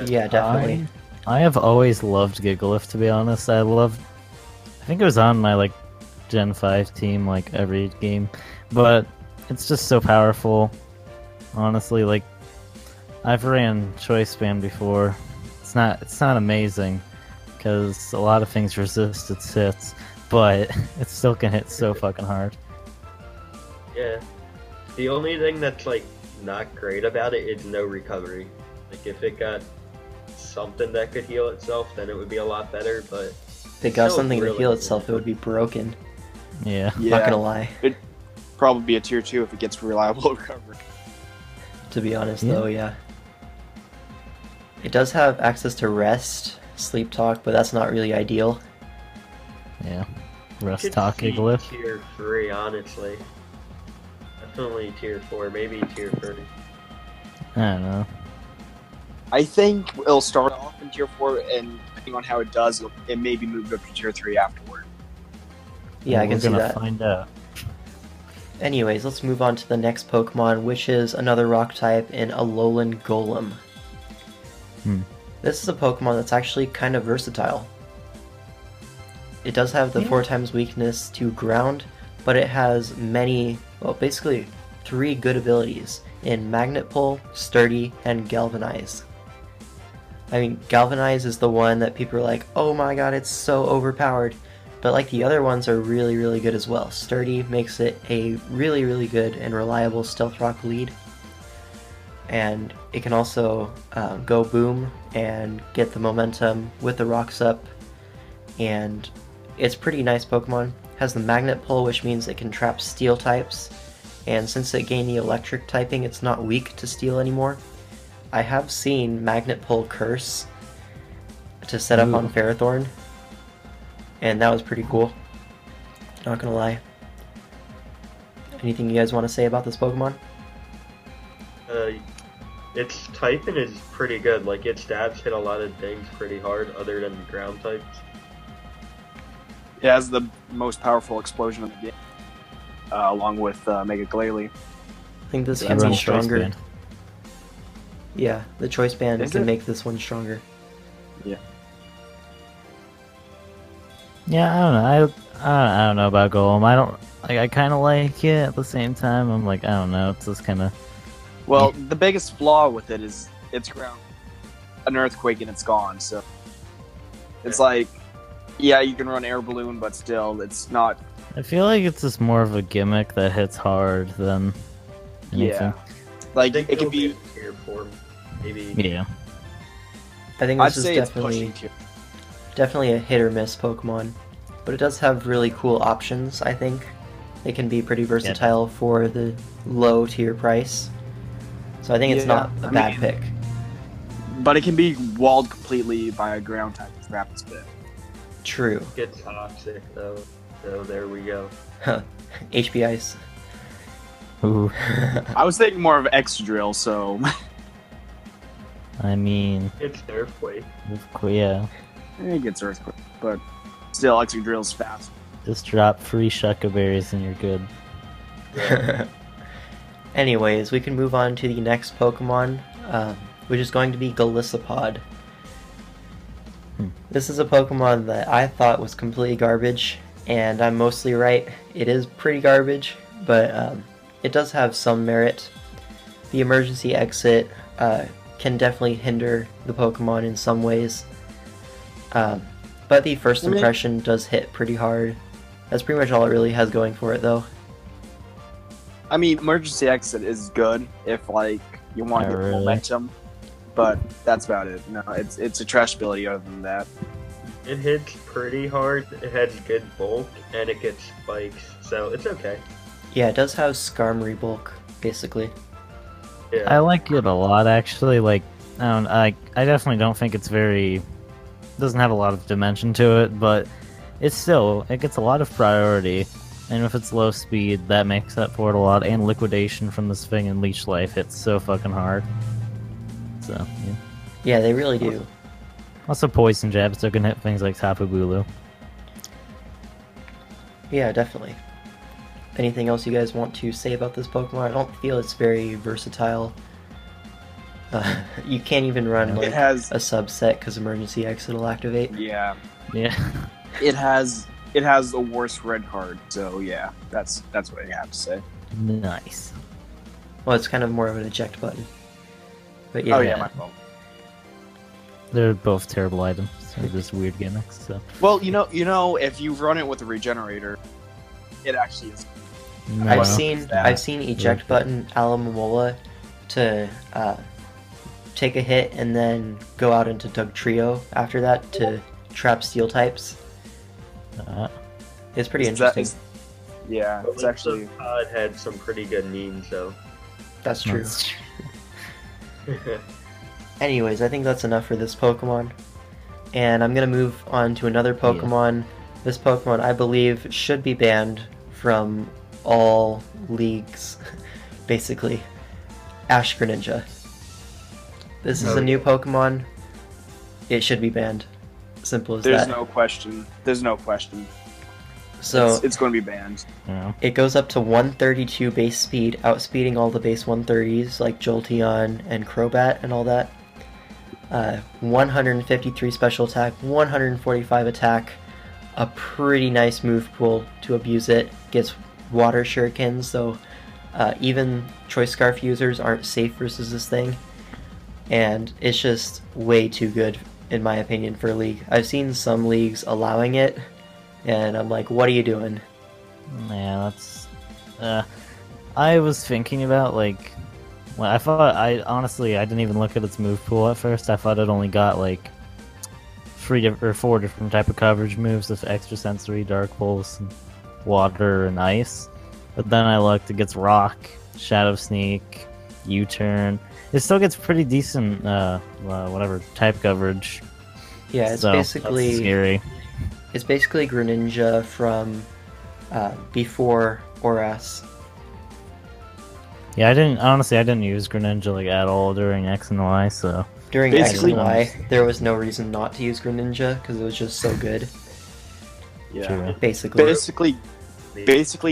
Speaker 1: yeah, definitely.
Speaker 2: I have always loved Gigalith, to be honest. I think it was on my like Gen 5 team like every game, but it's just so powerful. Honestly, like I've ran Choice Band before. It's not amazing because a lot of things resist its hits, but it still can hit so fucking hard.
Speaker 3: Yeah. The only thing that's like not great about it is no recovery. Like if it got something that could heal itself, then it would be a lot better, but
Speaker 1: If it got something to heal itself, it would be broken.
Speaker 2: Yeah.
Speaker 1: Not gonna lie.
Speaker 4: It'd probably be a tier 2 if it gets reliable recovery.
Speaker 1: To be honest, though, yeah. It does have access to rest, sleep talk, but that's not really ideal.
Speaker 2: Yeah. Rest
Speaker 3: could
Speaker 2: talk
Speaker 3: see
Speaker 2: Gigalith.
Speaker 3: tier 3, honestly. Definitely tier 4, maybe tier 3.
Speaker 2: I don't know.
Speaker 4: I think it'll start off in tier 4, and depending on how it does, it may be moved up to tier 3 afterward.
Speaker 1: Yeah, I can see
Speaker 2: We're
Speaker 1: that.
Speaker 2: gonna find out.
Speaker 1: Anyways, let's move on to the next Pokemon, which is another rock type in Alolan Golem. This is a Pokemon that's actually kind of versatile. It does have the 4 times weakness to ground, but it has basically 3 good abilities in Magnet Pull, Sturdy, and Galvanize. I mean, Galvanize is the one that people are like, oh my god, it's so overpowered. But like the other ones are really, really good as well. Sturdy makes it a really, really good and reliable Stealth Rock lead. And it can also go boom and get the momentum with the rocks up. And it's pretty nice Pokemon. Has the Magnet Pull, which means it can trap Steel types. And since it gained the Electric typing, it's not weak to Steel anymore. I have seen Magnet Pull Curse to set up on Ferrothorn. And that was pretty cool. Not gonna lie. Anything you guys want to say about this Pokemon?
Speaker 3: Its typing is pretty good. Like its stats hit a lot of things pretty hard, other than ground types.
Speaker 4: It has the most powerful explosion in the game, along with Mega Glalie.
Speaker 1: I think this
Speaker 2: I
Speaker 1: can
Speaker 2: run
Speaker 1: be
Speaker 2: Choice
Speaker 1: stronger.
Speaker 2: Band.
Speaker 1: Yeah, the Choice Band
Speaker 4: Is
Speaker 1: can
Speaker 4: it?
Speaker 1: make this one stronger.
Speaker 4: Yeah.
Speaker 2: Yeah, I don't know. I don't know about Golem. I kind of like it at the same time. I'm like, I don't know. It's just kind of.
Speaker 4: Well, the biggest flaw with it is it's ground. An earthquake and it's gone. So it's like, yeah, you can run Air Balloon, but still, it's not.
Speaker 2: I feel like it's just more of a gimmick that hits hard than anything.
Speaker 4: Yeah. Like
Speaker 3: I think
Speaker 4: it could
Speaker 3: it'll
Speaker 4: be.
Speaker 3: in tier 4, maybe.
Speaker 2: Yeah.
Speaker 1: I think
Speaker 4: I'd
Speaker 1: this is
Speaker 4: say it's pushing tier.
Speaker 1: definitely a hit or miss Pokemon, but it does have really cool options. I think it can be pretty versatile for the low tier price. So I think it's not a bad pick.
Speaker 4: But it can be walled completely by a ground type with Rapid Spit.
Speaker 1: True.
Speaker 3: Get toxic though. So there we go.
Speaker 1: HP Ice.
Speaker 2: Ooh.
Speaker 4: I was thinking more of Excadrill, so
Speaker 2: I mean,
Speaker 3: It's Earthquake.
Speaker 2: yeah.
Speaker 4: it gets Earthquake, but still Excadrill's fast.
Speaker 2: Just drop free Shucka Berries and you're good.
Speaker 1: Anyways, we can move on to the next Pokemon, which is going to be Golisopod. This is a Pokemon that I thought was completely garbage, and I'm mostly right. It is pretty garbage, but it does have some merit. The emergency exit can definitely hinder the Pokemon in some ways, but the first impression does hit pretty hard. That's pretty much all it really has going for it, though.
Speaker 4: I mean, Emergency Exit is good if like you want to get
Speaker 2: really?
Speaker 4: momentum, but that's about it. No, it's a trash ability other than that.
Speaker 3: It hits pretty hard, it has good bulk, and it gets spikes, so it's okay.
Speaker 1: Yeah, it does have Skarmory bulk, basically.
Speaker 3: Yeah.
Speaker 2: I like it a lot, actually. Like, I definitely don't think it's very. Doesn't have a lot of dimension to it, but it gets a lot of priority. And if it's low speed, that makes up for it a lot. And liquidation from this thing and leech life hits so fucking hard. So, yeah.
Speaker 1: Yeah, they really do.
Speaker 2: Also, poison jab, so it can hit things like Tapu Bulu.
Speaker 1: Yeah, definitely. anything else you guys want to say about this Pokemon? I don't feel it's very versatile. You can't even run like a subset because emergency exit will activate.
Speaker 4: Yeah.
Speaker 2: Yeah.
Speaker 4: It has the worst red card, so yeah, that's what I have to say.
Speaker 2: Nice.
Speaker 1: Well, it's kind of more of an eject button. But yeah.
Speaker 4: Oh yeah, my fault.
Speaker 2: They're both terrible items. They're just weird gimmicks. So.
Speaker 4: Well, you know, if you run it with a regenerator, it actually is.
Speaker 2: No.
Speaker 1: I've seen eject button Alamomola to take a hit and then go out into Doug Trio after that to trap steel types. It's pretty interesting.
Speaker 4: Yeah, it's actually.
Speaker 3: Pod had some pretty good memes though.
Speaker 1: That's true. Anyways, I think that's enough for this Pokemon. And I'm going to move on to another Pokemon. Yeah. This Pokemon, I believe, should be banned from all leagues, basically. Ash Greninja. This is a new Pokemon. It should be banned. Simple as that.
Speaker 4: There's no question. There's no question.
Speaker 1: So
Speaker 4: it's going to be banned.
Speaker 2: Yeah.
Speaker 1: It goes up to 132 base speed, outspeeding all the base 130s like Jolteon and Crobat and all that. 153 special attack, 145 attack, a pretty nice move pool to abuse it. Gets water shurikens, so even Choice Scarf users aren't safe versus this thing. And it's just way too good, in my opinion, for a league. I've seen some leagues allowing it, and I'm like, what are you doing?
Speaker 2: Yeah, that's... I was thinking about, like... Well, honestly, I didn't even look at its move pool at first. I thought it only got, like, 4 different type of coverage moves with extrasensory, Dark Pulse, and Water, and Ice. But then I looked, it gets Rock, Shadow Sneak, U-Turn. It still gets pretty decent, whatever, type coverage.
Speaker 1: Yeah, it's
Speaker 2: so
Speaker 1: basically...
Speaker 2: That's scary.
Speaker 1: It's basically Greninja from before ORAS.
Speaker 2: Yeah, I didn't use Greninja like at all during X and Y, so...
Speaker 1: During X and Y, there was no reason not to use Greninja, because it was just so good.
Speaker 4: Yeah.
Speaker 2: True.
Speaker 4: Basically,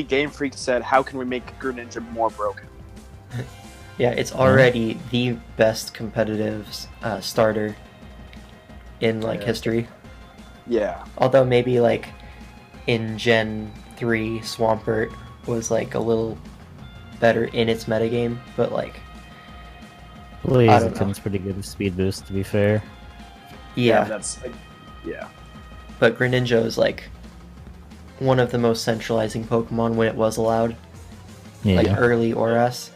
Speaker 4: Game Freak said, how can we make Greninja more broken?
Speaker 1: Yeah, it's already the best competitive starter in, like, history.
Speaker 4: Yeah.
Speaker 1: Although maybe, like, in Gen 3, Swampert was, like, a little better in its metagame, but, like...
Speaker 2: Blaziken's pretty good with speed boost, to be fair.
Speaker 1: Yeah.
Speaker 4: That's... yeah.
Speaker 1: But Greninja is, like, one of the most centralizing Pokemon when it was allowed.
Speaker 2: Yeah.
Speaker 1: Like, early ORAS.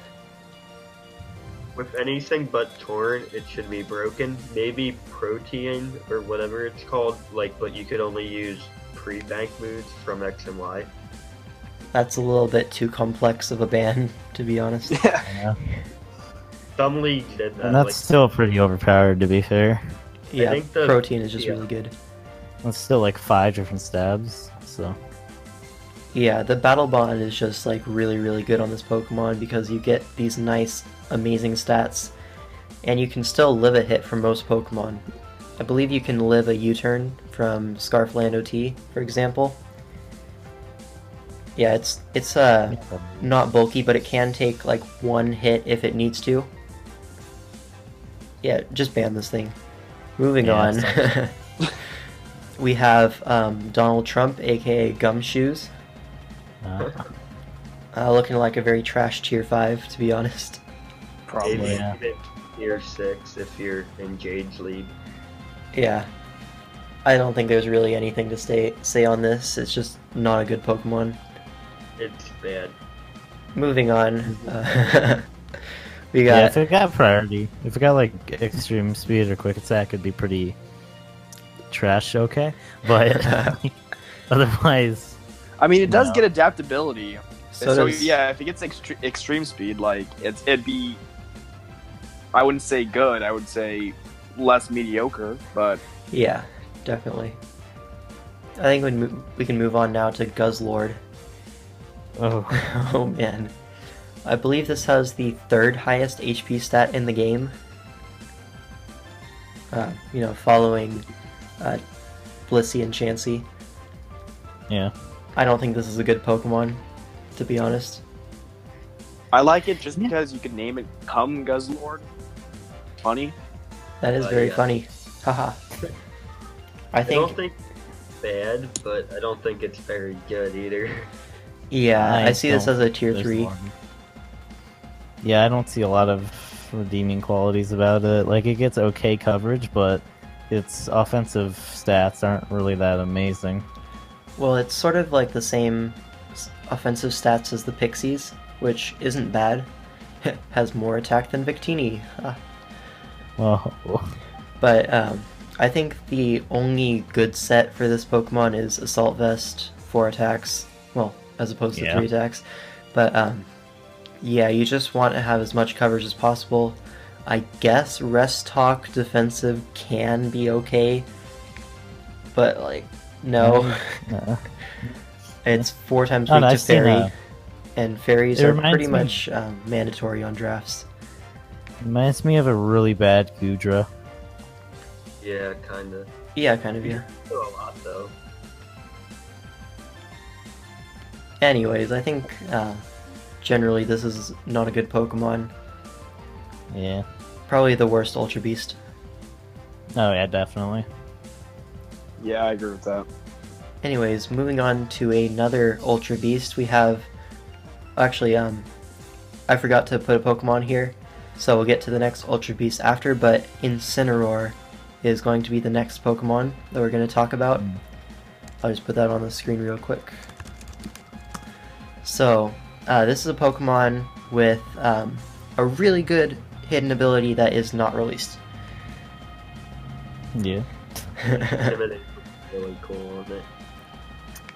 Speaker 3: With anything but Torn, it should be broken. Maybe Protein, or whatever it's called, like, but you could only use pre-bank moves from X and Y.
Speaker 1: That's a little bit too complex of a ban, to be honest.
Speaker 2: Yeah.
Speaker 3: Some leagues did that.
Speaker 2: And that's
Speaker 3: like,
Speaker 2: still pretty overpowered, to be fair.
Speaker 1: Yeah,
Speaker 3: I think the
Speaker 1: Protein is just really good.
Speaker 2: That's still like 5 different stabs, so...
Speaker 1: Yeah, the Battle Bond is just like really, really good on this Pokemon because you get these nice, amazing stats, and you can still live a hit from most Pokemon. I believe you can live a U-turn from Scarfland OT, for example. Yeah, it's not bulky, but it can take like 1 hit if it needs to. Yeah, just ban this thing. Moving on. We have Donald Trump, aka Gumshoes. Looking like a very trash tier 5, to be honest.
Speaker 4: Probably.
Speaker 3: maybe
Speaker 2: yeah.
Speaker 3: even tier 6 if you're in Jade's league.
Speaker 1: Yeah. I don't think there's really anything to say on this. It's just not a good Pokemon.
Speaker 3: It's bad.
Speaker 1: Moving on. We got...
Speaker 2: Yeah, if it got priority, if it got like extreme speed or quick attack, it'd be pretty trash, okay? But otherwise...
Speaker 4: I mean, it does get adaptability.
Speaker 1: So
Speaker 4: yeah, if it gets extreme speed, like, it'd be... I wouldn't say good, I would say less mediocre, but...
Speaker 1: Yeah, definitely. I think we can move on now to Guzzlord.
Speaker 2: Oh.
Speaker 1: Oh man. I believe this has the 3rd highest HP stat in the game. Following Blissey and Chansey.
Speaker 2: Yeah.
Speaker 1: I don't think this is a good Pokemon, to be honest.
Speaker 4: I like it just because you can name it Come Guzzlord. Funny.
Speaker 1: That is very funny. Haha. I
Speaker 3: don't think it's bad, but I don't think it's very good either.
Speaker 1: Yeah, I see this as a tier 3.
Speaker 2: Yeah, I don't see a lot of redeeming qualities about it. Like, it gets okay coverage, but its offensive stats aren't really that amazing.
Speaker 1: Well, it's sort of like the same offensive stats as the Pixies, which isn't bad. It has more attack than Victini.
Speaker 2: Well,
Speaker 1: but I think the only good set for this Pokemon is Assault Vest, 4 attacks, well, as opposed to 3 attacks. But yeah, you just want to have as much coverage as possible. I guess Rest Talk defensive can be okay, but like, no. It's 4 times weak to Fairy, and Fairies are pretty much mandatory on drafts.
Speaker 2: Reminds me of a really bad Gudra.
Speaker 3: Yeah, kinda.
Speaker 1: Yeah, kind of, yeah.
Speaker 3: A lot, though.
Speaker 1: Anyways, I think generally this is not a good Pokemon.
Speaker 2: Yeah.
Speaker 1: Probably the worst Ultra Beast.
Speaker 2: Oh yeah, definitely.
Speaker 4: Yeah, I agree with that.
Speaker 1: Anyways, moving on to another Ultra Beast, we have... Actually, I forgot to put a Pokemon here, so we'll get to the next Ultra Beast after, but Incineroar is going to be the next Pokemon that we're going to talk about. I'll just put that on the screen real quick. So, this is a Pokemon with a really good hidden ability that is not released.
Speaker 2: Yeah.
Speaker 3: Intimidate was really cool on it.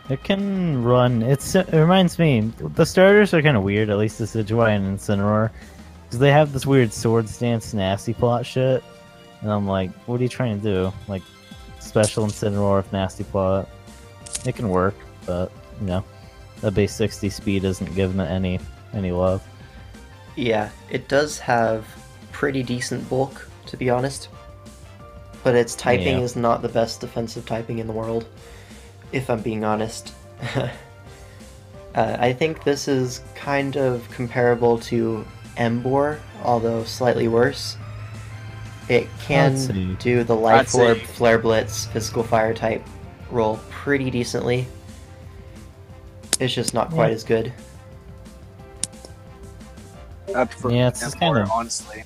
Speaker 2: It can run. It reminds me, the starters are kind of weird, at least the Decidueye and Incineroar, because they have this weird sword stance nasty plot shit, and I'm like, what are you trying to do? Like, special Incineroar with nasty plot. It can work, but, you know, the base 60 speed isn't giving it any love.
Speaker 1: Yeah, it does have pretty decent bulk, to be honest, but its typing is not the best defensive typing in the world, if I'm being honest. I think this is kind of comparable to Emboar, although slightly worse. It can do the Life Orb, Flare Blitz, Physical Fire type roll pretty decently. It's just not quite as good.
Speaker 2: It's just kind of...
Speaker 4: honestly.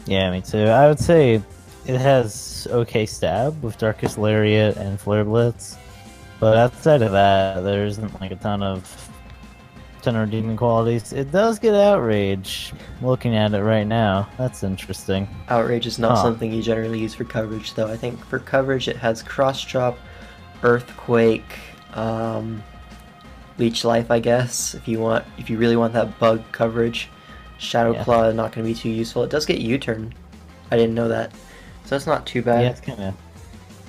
Speaker 2: Yeah, me too. I would say it has okay stab with Darkest Lariat and Flare Blitz, but outside of that, there isn't like a ton of redeeming qualities. It does get Outrage. Looking at it right now, that's interesting.
Speaker 1: Outrage is not something you generally use for coverage, though. I think for coverage it has Cross Chop, Earthquake, Leech Life, I guess. If you really want that bug coverage. Shadow Claw not going to be too useful. It does get U-turn. I didn't know that. So that's not too bad.
Speaker 2: Yeah, it's kind of...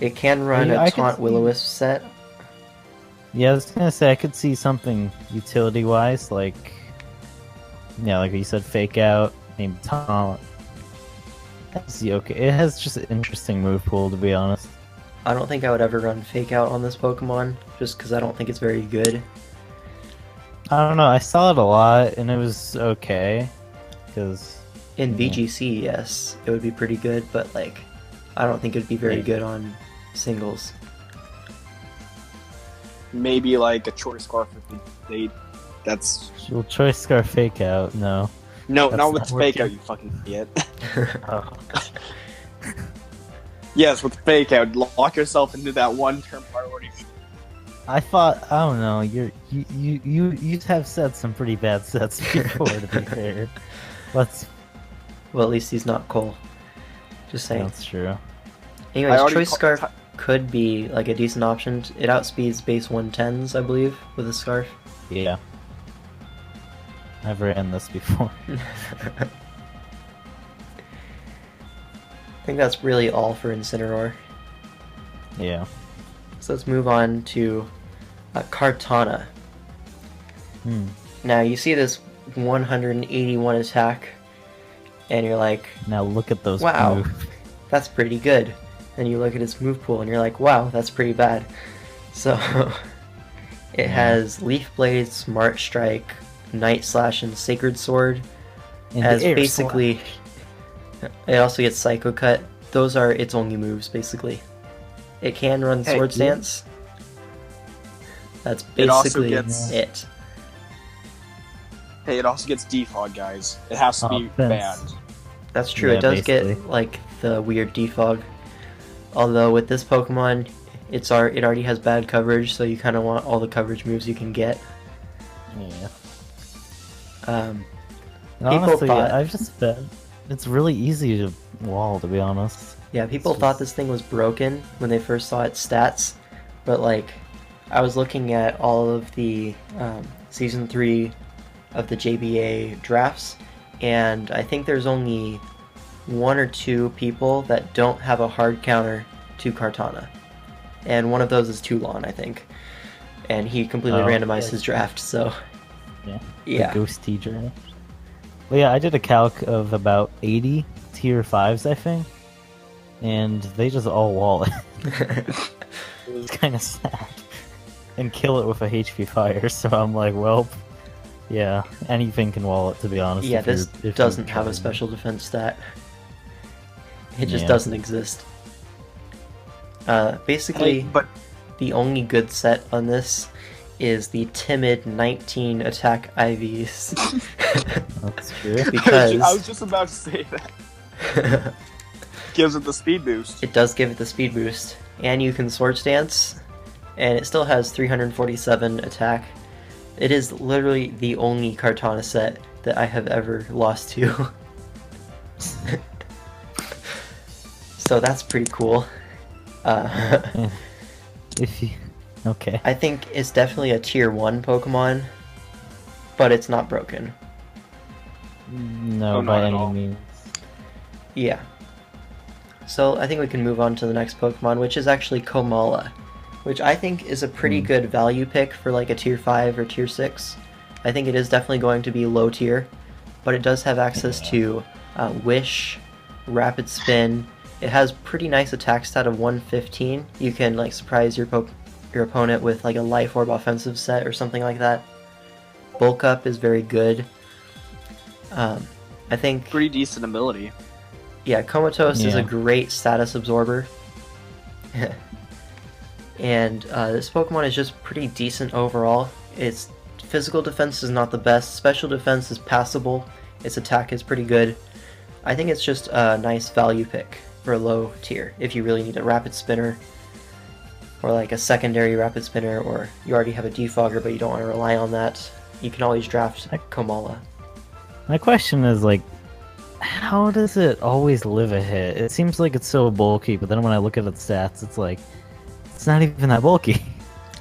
Speaker 1: It can run a Taunt Will-O-Wisp set.
Speaker 2: Yeah, I was going to say, I could see something utility-wise, like... Yeah, like you said, Fake Out, maybe Taunt. That's okay. It has just an interesting move pool, to be honest.
Speaker 1: I don't think I would ever run Fake Out on this Pokemon, just because I don't think it's very good.
Speaker 2: I don't know, I saw it a lot, and it was okay. Because...
Speaker 1: In VGC, yes, it would be pretty good, but like, I don't think it would be very good on singles.
Speaker 4: Maybe like a Choice Scarf if they that's...
Speaker 2: Well, Choice Scarf Fake Out, no.
Speaker 4: No, not with Fake Out, you fucking idiot. Yes, with Fake Out, lock yourself into that one-turn priority.
Speaker 2: I don't know, you have said some pretty bad sets before, to be fair.
Speaker 1: Well, at least he's not Cole. Just saying.
Speaker 2: That's true.
Speaker 1: Anyways, Choice Scarf could be like a decent option. It outspeeds base 110s, I believe, with a Scarf.
Speaker 2: Yeah. I've written this before.
Speaker 1: I think that's really all for Incineroar.
Speaker 2: Yeah.
Speaker 1: So let's move on to Kartana. Now you see this 181 attack, and you're like,
Speaker 2: now look at those
Speaker 1: wow,
Speaker 2: moves.
Speaker 1: That's pretty good. And you look at its move pool, and you're like, wow, that's pretty bad. So It has Leaf Blade, Smart Strike, Night Slash, and Sacred Sword.
Speaker 2: And
Speaker 1: As
Speaker 2: the air
Speaker 1: basically, it also gets Psycho Cut. Those are its only moves, basically. It can run Sword Stance. That's basically it.
Speaker 4: Hey, it also gets defog, guys. It has to be banned.
Speaker 1: That's true.
Speaker 2: Yeah,
Speaker 1: it does
Speaker 2: basically.
Speaker 1: get like the weird defog. Although with this Pokemon, it already has bad coverage, so you kind of want all the coverage moves you can get.
Speaker 2: Yeah.
Speaker 1: People
Speaker 2: Honestly,
Speaker 1: thought
Speaker 2: I've just been. It's really easy to wall, to be honest.
Speaker 1: Yeah, people thought this thing was broken when they first saw its stats, but like, I was looking at all of the Season 3 of the JBA drafts, and I think there's only 1 or 2 people that don't have a hard counter to Kartana. And one of those is Toulon, I think. And he completely randomized his draft, so...
Speaker 2: Yeah. The Ghost Teacher. Well, yeah, I did a calc of about 80 tier 5s, I think. And they just all wall it. It was kind of sad. And kill it with a HP fire, so I'm like, well... Yeah, anything can wall it, to be honest.
Speaker 1: Yeah, this doesn't have a special defense stat. It just doesn't exist. Basically, the only good set on this is the timid 19 attack IVs.
Speaker 2: That's true.
Speaker 1: Because
Speaker 4: I was just about to say that. Gives it the speed boost.
Speaker 1: It does give it the speed boost. And you can Sword Stance, and it still has 347 attack. It is literally the only Kartana set that I have ever lost to. So that's pretty cool.
Speaker 2: Okay.
Speaker 1: I think it's definitely a tier 1 Pokemon, but it's not broken.
Speaker 2: No, by any means.
Speaker 1: Yeah. So I think we can move on to the next Pokemon, which is actually Komala, which I think is a pretty good value pick for like a tier 5 or tier 6. I think it is definitely going to be low tier, but it does have access to Wish, Rapid Spin. It has pretty nice attack stat of 115. You can like surprise your opponent with like a Life Orb offensive set or something like that. Bulk Up is very good. I think
Speaker 4: pretty decent ability.
Speaker 1: Yeah, Comatose is a great status absorber. And this Pokemon is just pretty decent overall. Its physical defense is not the best, special defense is passable, its attack is pretty good. I think it's just a nice value pick for a low tier if you really need a Rapid Spinner, or like a secondary Rapid Spinner, or you already have a Defogger but you don't want to rely on that. You can always draft Komala.
Speaker 2: My question is like, how does it always live a hit? It seems like it's so bulky, but then when I look at its stats, it's like, it's not even that bulky.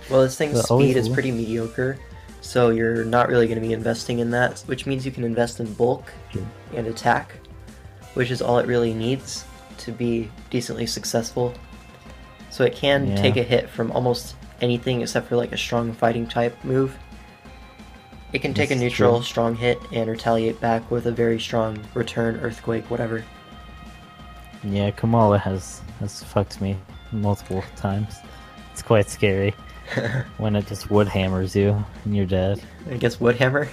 Speaker 1: Well, this thing's speed is pretty mediocre, so you're not really going to be investing in that, which means you can invest in bulk and attack, which is all it really needs to be decently successful. So it can take a hit from almost anything except for like a strong fighting type move. It can take a neutral strong hit and retaliate back with a very strong return, earthquake, whatever.
Speaker 2: Yeah, Komala has fucked me multiple times. It's quite scary when it just wood hammers you and you're dead.
Speaker 1: It gets wood hammer?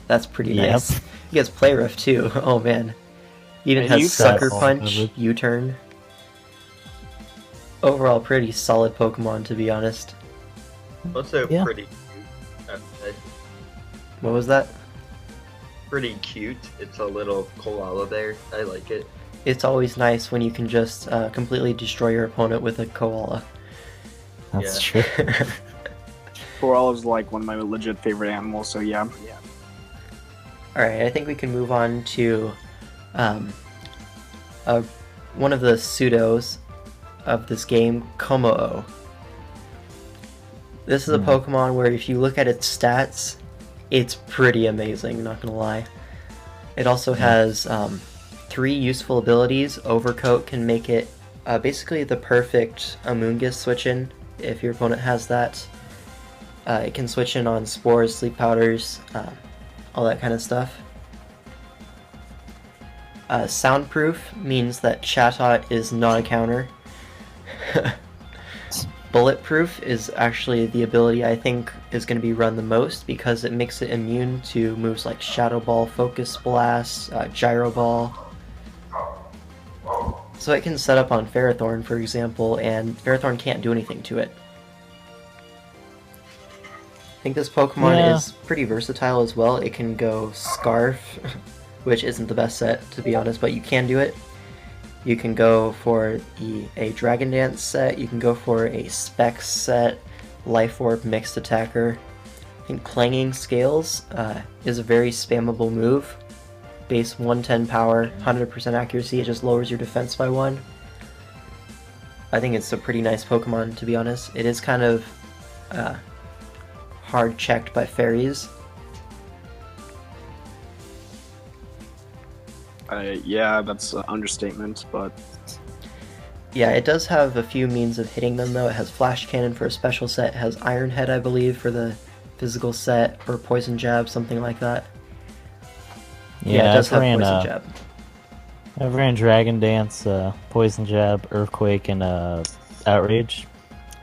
Speaker 1: That's pretty nice. It gets play rough too. Oh man. Even has Sucker Punch, U-turn. Overall, pretty solid Pokemon, to be honest.
Speaker 3: Also pretty cute.
Speaker 1: What was that?
Speaker 3: Pretty cute. It's a little koala bear. I like it.
Speaker 1: It's always nice when you can just completely destroy your opponent with a koala.
Speaker 2: That's true.
Speaker 4: Koala is like one of my legit favorite animals, so yeah.
Speaker 1: Alright, I think we can move on to one of the pseudos of this game, Kommo-o. This is a Pokemon where if you look at its stats, it's pretty amazing, not gonna lie. It also has 3 useful abilities. Overcoat can make it basically the perfect Amoonguss switch-in if your opponent has that. It can switch in on Spores, Sleep Powders, all that kind of stuff. Soundproof means that Chatot is not a counter. Bulletproof is actually the ability I think is going to be run the most because it makes it immune to moves like Shadow Ball, Focus Blast, Gyro Ball. So it can set up on Ferrothorn, for example, and Ferrothorn can't do anything to it. I think this Pokemon is pretty versatile as well. It can go Scarf, which isn't the best set, to be honest, but you can do it. You can go for a Dragon Dance set, you can go for a Specs set, Life Orb Mixed Attacker. I think Clanging Scales is a very spammable move. Base 110 power, 100% accuracy, it just lowers your defense by 1. I think it's a pretty nice Pokemon, to be honest. It is kind of hard checked by fairies.
Speaker 4: Yeah, that's an understatement, but...
Speaker 1: Yeah, it does have a few means of hitting them, though. It has Flash Cannon for a special set, it has Iron Head, I believe, for the physical set, or Poison Jab, something like that. Yeah, it does have Poison Jab.
Speaker 2: I've ran Dragon Dance, Poison Jab, Earthquake, and Outrage.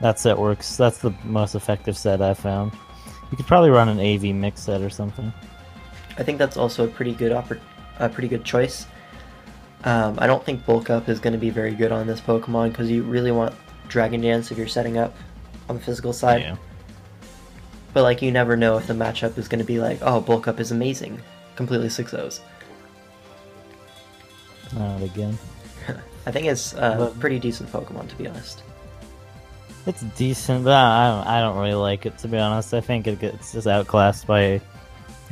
Speaker 2: That set works. That's the most effective set I've found. You could probably run an AV mix set or something.
Speaker 1: I think that's also a pretty good choice. I don't think Bulk Up is going to be very good on this Pokemon because you really want Dragon Dance if you're setting up on the physical side.
Speaker 2: Yeah.
Speaker 1: But like, you never know if the matchup is going to be like, oh, Bulk Up is amazing. Completely 6-0s.
Speaker 2: Not again.
Speaker 1: I think it's a pretty decent Pokemon, to be honest.
Speaker 2: It's decent, but I don't really like it, to be honest. I think it gets just outclassed by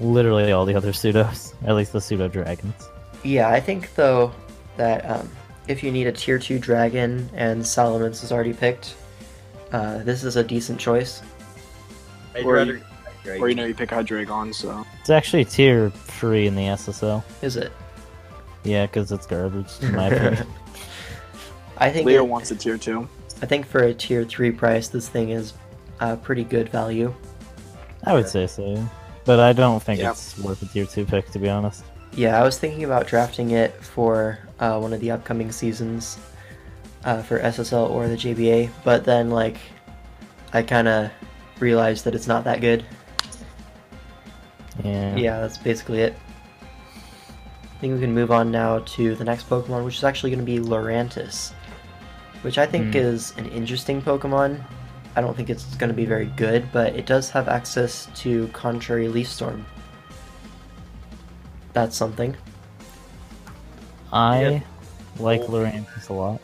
Speaker 2: literally all the other pseudos, at least the pseudo dragons.
Speaker 1: Yeah, I think though that if you need a tier 2 dragon and Salamence is already picked, this is a decent choice.
Speaker 4: Or you pick Hydreigon, so...
Speaker 2: It's actually tier 3 in the SSL.
Speaker 1: Is it?
Speaker 2: Yeah, because it's garbage, in my opinion.
Speaker 1: I think
Speaker 4: Leo wants a tier 2.
Speaker 1: I think for a tier 3 price, this thing is pretty good value.
Speaker 2: I would say so, but I don't think it's worth a tier 2 pick, to be honest.
Speaker 1: Yeah, I was thinking about drafting it for one of the upcoming seasons for SSL or the JBA, but then like I kind of realized that it's not that good. Yeah, that's basically it. I think we can move on now to the next Pokemon, which is actually going to be Lurantis, which I think is an interesting Pokemon. I don't think it's going to be very good, but it does have access to Contrary Leaf Storm. That's something.
Speaker 2: I like Lurantis a lot.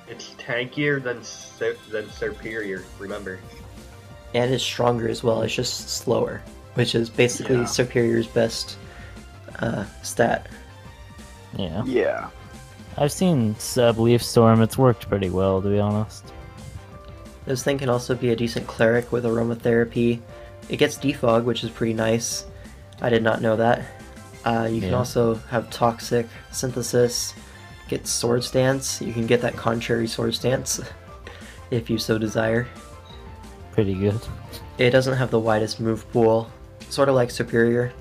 Speaker 3: It's tankier than Serperior, remember.
Speaker 1: And it's stronger as well, it's just slower, which is basically Serperior's best stat.
Speaker 2: Yeah.
Speaker 4: Yeah.
Speaker 2: I've seen Sub Leaf Storm, it's worked pretty well, to be honest.
Speaker 1: This thing can also be a decent cleric with aromatherapy. It gets defog, which is pretty nice. I did not know that. You can also have Toxic Synthesis, get Sword Stance. You can get that Contrary Sword Stance if you so desire.
Speaker 2: Pretty good.
Speaker 1: It doesn't have the widest move pool, sort of like Superior.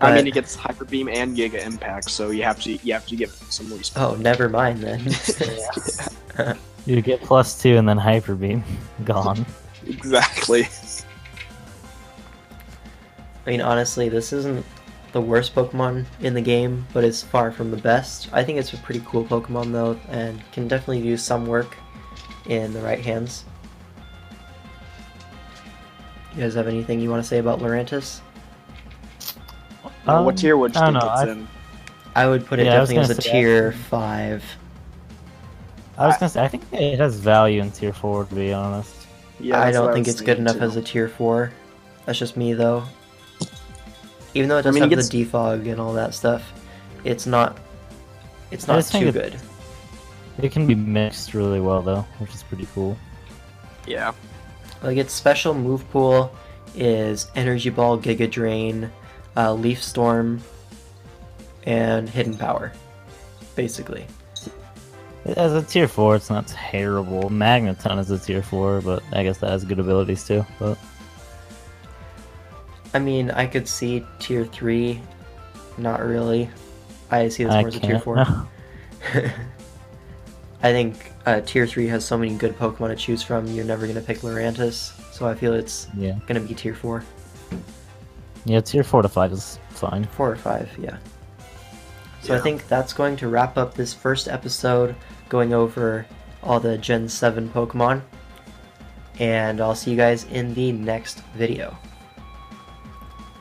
Speaker 4: I mean, it gets Hyper Beam and Giga Impact, so you have to give it some respect.
Speaker 1: Oh, never mind then.
Speaker 2: You get +2 and then Hyper Beam. Gone.
Speaker 4: Exactly.
Speaker 1: I mean, honestly, this isn't the worst Pokemon in the game, but it's far from the best. I think it's a pretty cool Pokemon, though, and can definitely do some work in the right hands. You guys have anything you want to say about Lurantis?
Speaker 4: What tier would you think it's in?
Speaker 1: I would put it definitely as a tier 5.
Speaker 2: I was gonna say, I think it has value in tier 4, to be honest.
Speaker 1: Yeah, I don't think it's good enough as a tier 4. That's just me, though. Even though it does have the defog and all that stuff, it's not too good.
Speaker 2: It can be mixed really well, though, which is pretty cool.
Speaker 4: Yeah.
Speaker 1: Like, its special move pool is Energy Ball, Giga Drain, Leaf Storm, and Hidden Power, basically.
Speaker 2: As a tier 4, it's not terrible. Magneton is a tier 4, but I guess that has good abilities too. But
Speaker 1: I mean, I could see tier 3, not really. I see this more as a tier 4. I think Tier 3 has so many good Pokemon to choose from, you're never going to pick Lurantis. So I feel it's going to be Tier 4.
Speaker 2: Yeah, Tier 4 to 5 is fine.
Speaker 1: 4 or 5, yeah. So I think that's going to wrap up this first episode, going over all the Gen 7 Pokemon. And I'll see you guys in the next video.